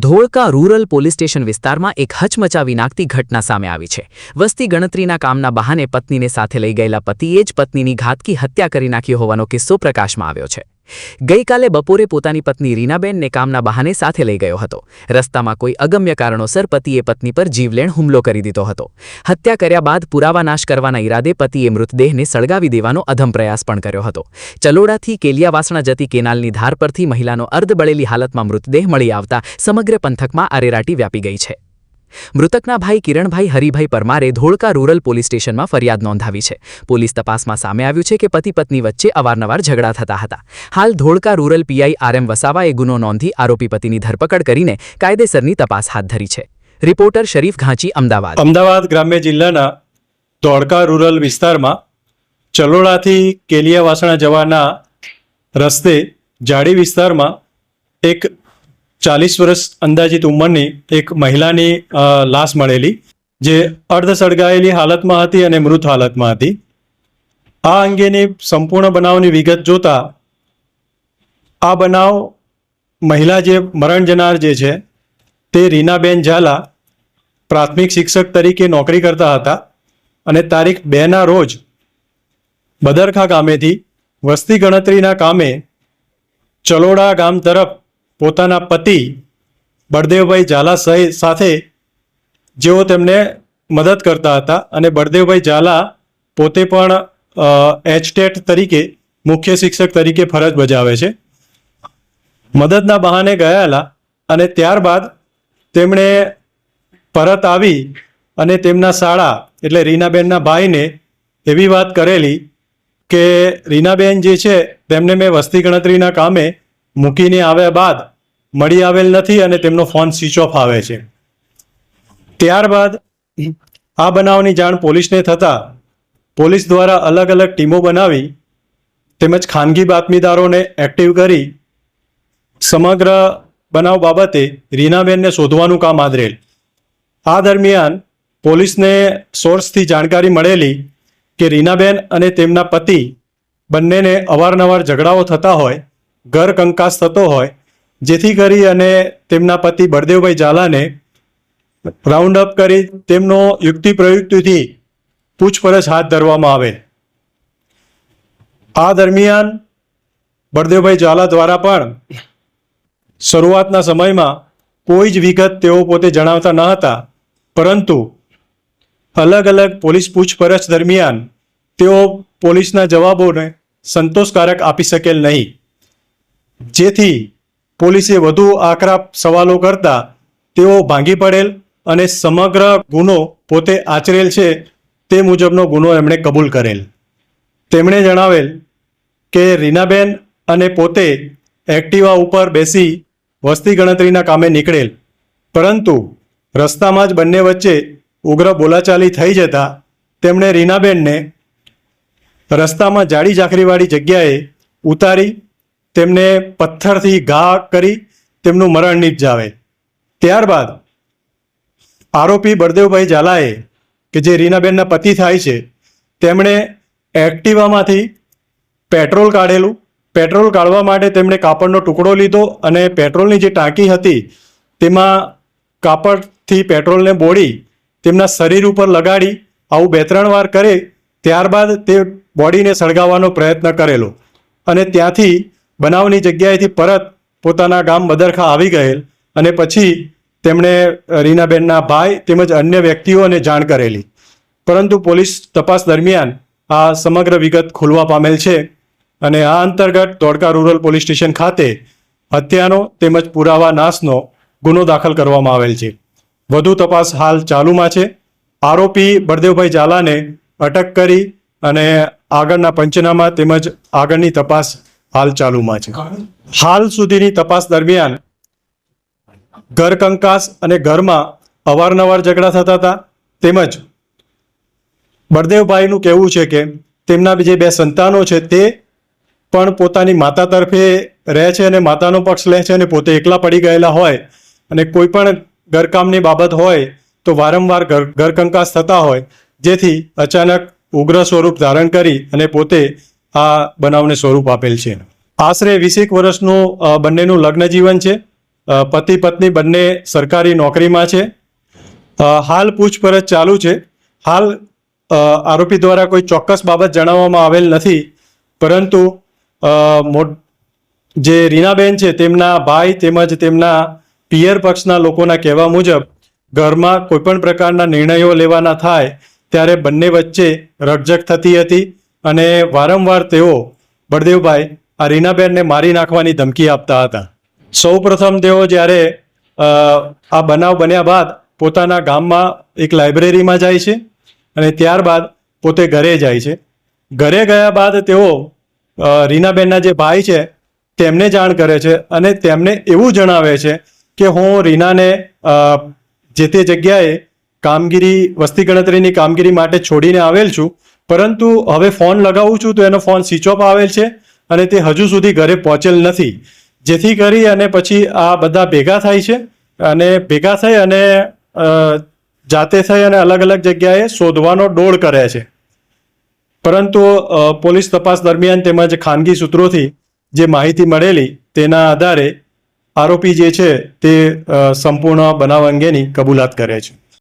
Dholka rural police station વિસ્તારમાં એક હચમચાવી નાખતી ઘટના સામે આવી છે। વસ્તી ગણતરીના કામના બહાને પત્નીને સાથે લઈ ગયેલા પતિએ જ પત્નીની ઘાતકી હત્યા કરી નાખી હોવાનો કિસ્સો પ્રકાશમાં આવ્યો છે। ગઈકાલે બપોરે પોતાની પત્ની રીનાબેનને કામના બહાને સાથે લઈ ગયો હતો। રસ્તામાં કોઈ અગમ્ય કારણોસર પતિએ પત્ની પર જીવલેણ હુમલો કરી દીધો હતો। હત્યા કર્યા બાદ પુરાવા નાશ કરવાના ઈરાદે પતિએ મૃતદેહને સળગાવી દેવાનો અધમ પ્રયાસ પણ કર્યો હતો। ચલોડાથી કેલિયાવાસણા જતી કેનાલની ધાર પરથી મહિલાનો અર્ધબળેલી હાલતમાં મૃતદેહ મળી આવતા સમગ્ર પંથકમાં આરેરાટી વ્યાપી ગઈ છે। મૃતકના ભાઈ કિરણભાઈ હરિભાઈ પરમારે ધોળકા રૂરલ પોલીસ સ્ટેશનમાં ફરિયાદ નોંધાવી છે। પોલીસ તપાસમાં સામે આવ્યું છે કે પતિ પત્ની વચ્ચે અવારનવાર ઝઘડા થતા હતા। હાલ ધોળકા રૂરલ પીઆઈ આરએમ વસાવાએ ગુનો નોંધી આરોપી પતિની ધરપકડ કરીને કાયદેસરની તપાસ હાથ ધરી છે। રિપોર્ટર શરીફ ઘાંચી, અમદાવાદ। અમદાવાદ ગ્રામ્ય જિલ્લાના ધોળકા રૂરલ વિસ્તારમાં ચલોડાથી કેલિયાવાસણા જવાના રસ્તે જાડી વિસ્તારમાં એક 40 વર્ષ અંદાજિત ઉંમરની એક મહિલાની લાશ મળેલી, જે અર્ધ સળગાયેલી હાલતમાં હતી અને મૃત હાલતમાં હતી। આ અંગેની સંપૂર્ણ બનાવની વિગત જોતા આ બનાવ મહિલા જે મરણ જનાર જે છે તે રીનાબેન ઝાલા પ્રાથમિક શિક્ષક તરીકે નોકરી કરતા હતા અને તારીખ 2ના રોજ બદરખા ગામેથી વસ્તી ગણતરીના કામે ચલોડા ગામ તરફ પોતાના પતિ બળદેવભાઈ ઝાલા સાથે જેઓ તેમને મદદ કરતા હતા અને બળદેવભાઈ ઝાલા પોતે પણ એચટેટ તરીકે મુખ્ય શિક્ષક તરીકે ફરજ બજાવે છે। મદદના બહાને ગયેલા અને ત્યારબાદ તેમણે પરત આવી અને તેમના શાળા એટલે રીનાબેનના ભાઈને એવી વાત કરેલી કે રીનાબેન જે છે તેમને મેં વસ્તી ગણતરીના કામે મૂકીને આવ્યા બાદ મળી આવેલ નથી અને તેમનો ફોન સ્વિચ ઓફ આવે છે। ત્યારબાદ આ બનાવની જાણ પોલીસને થતાં પોલીસ દ્વારા અલગ અલગ ટીમો બનાવી તેમજ ખાનગી બાતમીદારોને એક્ટિવ કરી સમગ્ર બનાવ બાબતે રીનાબેનને શોધવાનું કામ આદરેલ। આ દરમિયાન પોલીસને સોર્સથી જાણકારી મળેલી કે રીનાબેન અને તેમના પતિ બંનેને અવારનવાર ઝઘડાઓ થતા હોય, ઘર કંકાસ થતો હોય, જેથી કરી અને તેમના પતિ બળદેવભાઈ ઝાલાને રાઉન્ડ અપ કરી તેમનો યુક્તિ પ્રયુક્તિથી પૂછપરછ હાથ ધરવામાં આવે। આ દરમિયાન બળદેવભાઈ ઝાલા દ્વારા પણ શરૂઆતના સમયમાં કોઈ જ વિગત તેઓ પોતે જણાવતા ન હતા, પરંતુ અલગ અલગ પોલીસ પૂછપરછ દરમિયાન તેઓ પોલીસના જવાબોને સંતોષકારક આપી શકેલ નહીં, જેથી પોલીસે વધુ આકરા સવાલો કરતા તેઓ ભાંગી પડેલ અને સમગ્ર ગુનો પોતે આચરેલ છે તે મુજબનો ગુનો એમણે કબૂલ કરેલ। તેમણે જણાવેલ કે રીનાબેન અને પોતે એક્ટિવા ઉપર બેસી વસ્તી ગણતરીના કામે નીકળેલ, પરંતુ રસ્તામાં જ બંને વચ્ચે ઉગ્ર બોલાચાલી થઈ જતા તેમણે રીનાબેનને રસ્તામાં જાડી ઝાખરીવાળી જગ્યાએ ઉતારી તેમને પથ્થરથી ઘા કરી તેમનું મરણ નિપજાવે। ત્યારબાદ આરોપી બળદેવભાઈ ઝાલાએ કે જે રીનાબેનના પતિ થાય છે તેમણે એક્ટિવામાંથી પેટ્રોલ કાઢેલું। પેટ્રોલ કાઢવા માટે તેમણે કાપડનો ટુકડો લીધો અને પેટ્રોલની જે ટાંકી હતી તેમાં કાપડથી પેટ્રોલને બોળી તેમના શરીર ઉપર લગાડી આવું 2-3 વાર કરે, ત્યારબાદ તે બોડીને સળગાવવાનો પ્રયત્ન કરેલો અને ત્યાંથી બનાવની જગ્યાએથી પરત પોતાના ગામ બદરખા આવી ગયેલ અને પછી તેમણે રીનાબેનના ભાઈ તેમજ અન્ય વ્યક્તિઓને જાણ કરેલી, પરંતુ પોલીસ તપાસ દરમિયાન આ સમગ્ર વિગત ખુલવા પામેલ છે અને આ અંતર્ગત ધોળકા રૂરલ પોલીસ સ્ટેશન ખાતે હત્યાનો તેમજ પુરાવા નાશનો ગુનો દાખલ કરવામાં આવેલ છે। વધુ તપાસ હાલ ચાલુમાં છે। આરોપી બળદેવભાઈ ઝાલાને અટક કરી અને આગળના પંચનામા તેમજ આગળની તપાસ હાલ ચાલુમાં છે। હાલ સુધીની તપાસ દરમિયાન ઘર કંકાસ અને ઘરમાં અવારનવાર ઝઘડા થતા હતા, તેમજ બળદેવભાઈનું કહેવું છે કે તેમના જે 2 સંતાનો છે તે પણ પોતાની માતા તરફે રહે છે અને માતાનો પક્ષ લે છે અને પોતે એકલા પડી ગયેલા હોય અને કોઈ પણ ઘરકામની બાબત હોય તો વારંવાર ઘર કંકાસ થતા હોય, જેથી અચાનક ઉગ્ર સ્વરૂપ ધારણ કરી અને પોતે આ બનાવને સ્વરૂપ આપેલ છે। આશરે 20 વર્ષનું બંનેનું લગ્ન જીવન છે પતિ પત્ની બંને સરકારી નોકરીમાં છે. હાલ પૂછપરછ ચાલુ છે. હાલ આરોપી દ્વારા કોઈ ચોક્કસ બાબત જણાવવામાં આવેલ નથી, પરંતુ જે રીનાબેન છે તેમના ભાઈ તેમજ તેમના પિયર પક્ષના લોકોના કહેવા મુજબ ઘરમાં કોઈપણ પ્રકારના નિર્ણયો લેવાના થાય ત્યારે બંને વચ્ચે રકઝક થતી હતી અને વારંવાર તેઓ બળદેવભાઈ આ રીનાબેનને મારી નાખવાની ધમકી આપતા હતા. સૌપ્રથમ તેઓ જ્યારે આ બનાવ બન્યા બાદ પોતાના ગામમાં એક લાઇબ્રેરીમાં જાય છે અને ત્યારબાદ પોતે ઘરે જાય છે. ઘરે ગયા બાદ તેઓ રીનાબેનના જે ભાઈ છે તેમને જાણ કરે છે અને તેમને એવું જણાવે છે કે હું રીનાને જે તે જગ્યાએ વસ્તી ગણતરીની કામગીરી માટે છોડીને આવેલ છું, પરંતુ હવે ફોન લગાવું છું તો એનો ફોન સ્વિચ ઓફ આવેલ છે અને તે હજુ સુધી ઘરે પહોંચેલ નથી. જેથી કરી અને પછી આ બધા ભેગા થાય છે અને ભેગા થઈ અને જાતે થઈ અને અલગ અલગ જગ્યાએ શોધવાનો ડોળ કરે છે. પરંતુ પોલીસ તપાસ દરમિયાન તેમજ ખાનગી સૂત્રોથી જે માહિતી મળેલી તેના આધારે આરોપી જે છે તે સંપૂર્ણ બનાવ અંગેની કબૂલાત કરે છે.